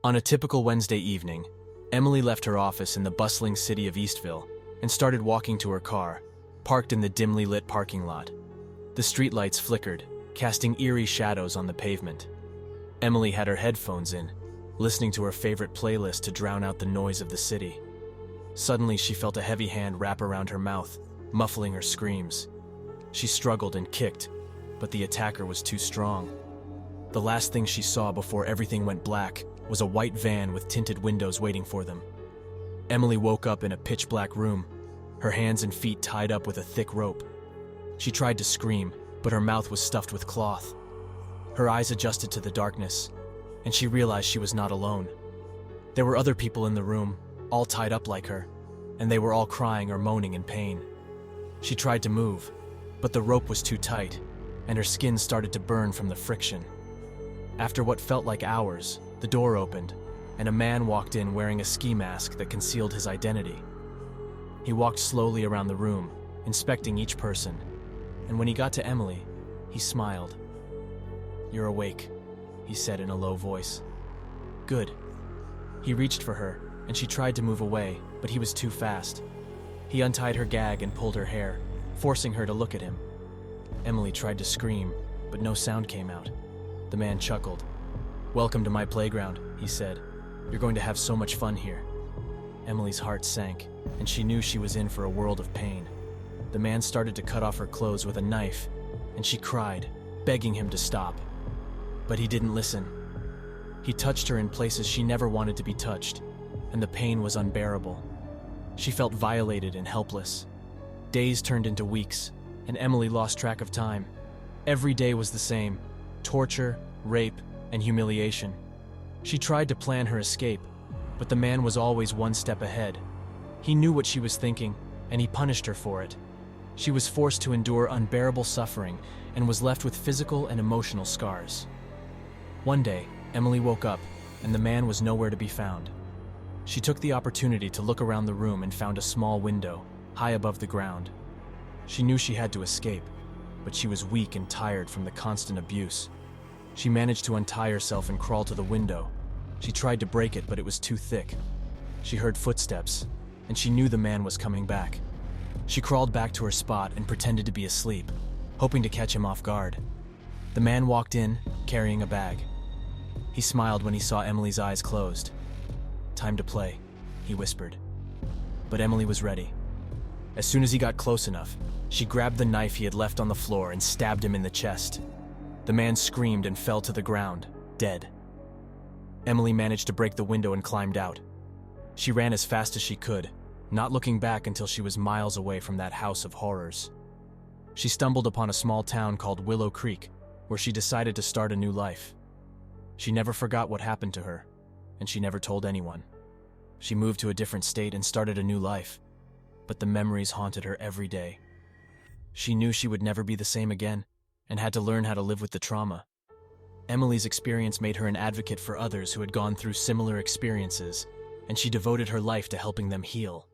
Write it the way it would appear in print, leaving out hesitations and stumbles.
On a typical Wednesday evening, Emily left her office in the bustling city of Eastville and started walking to her car, parked in the dimly lit parking lot. The streetlights flickered, casting eerie shadows on the pavement. Emily had her headphones in, listening to her favorite playlist to drown out the noise of the city. Suddenly, she felt a heavy hand wrap around her mouth, muffling her screams. She struggled and kicked, but the attacker was too strong. The last thing she saw before everything went black was a white van with tinted windows waiting for them. Emily woke up in a pitch-black room, her hands and feet tied up with a thick rope. She tried to scream, but her mouth was stuffed with cloth. Her eyes adjusted to the darkness, and she realized she was not alone. There were other people in the room, all tied up like her, and they were all crying or moaning in pain. She tried to move, but the rope was too tight, and her skin started to burn from the friction. After what felt like hours, the door opened, and a man walked in wearing a ski mask that concealed his identity. He walked slowly around the room, inspecting each person, and when he got to Emily, he smiled. "You're awake," he said in a low voice. "Good." He reached for her, and she tried to move away, but he was too fast. He untied her gag and pulled her hair, forcing her to look at him. Emily tried to scream, but no sound came out. The man chuckled. "Welcome to my playground," he said. "You're going to have so much fun here." Emily's heart sank, and she knew she was in for a world of pain. The man started to cut off her clothes with a knife, and she cried, begging him to stop. But he didn't listen. He touched her in places she never wanted to be touched, and the pain was unbearable. She felt violated and helpless. Days turned into weeks, and Emily lost track of time. Every day was the same: torture, rape, and humiliation. She tried to plan her escape, but the man was always one step ahead. He knew what she was thinking, and he punished her for it. She was forced to endure unbearable suffering and was left with physical and emotional scars. One day, Emily woke up, and the man was nowhere to be found. She took the opportunity to look around the room and found a small window, high above the ground. She knew she had to escape, but she was weak and tired from the constant abuse. She managed to untie herself and crawl to the window. She tried to break it, but it was too thick. She heard footsteps, and she knew the man was coming back. She crawled back to her spot and pretended to be asleep, hoping to catch him off guard. The man walked in, carrying a bag. He smiled when he saw Emily's eyes closed. "Time to play," he whispered. But Emily was ready. As soon as he got close enough, she grabbed the knife he had left on the floor and stabbed him in the chest. The man screamed and fell to the ground, dead. Emily managed to break the window and climbed out. She ran as fast as she could, not looking back until she was miles away from that house of horrors. She stumbled upon a small town called Willow Creek, where she decided to start a new life. She never forgot what happened to her, and she never told anyone. She moved to a different state and started a new life, but the memories haunted her every day. She knew she would never be the same again, and had to learn how to live with the trauma. Emily's experience made her an advocate for others who had gone through similar experiences, and she devoted her life to helping them heal.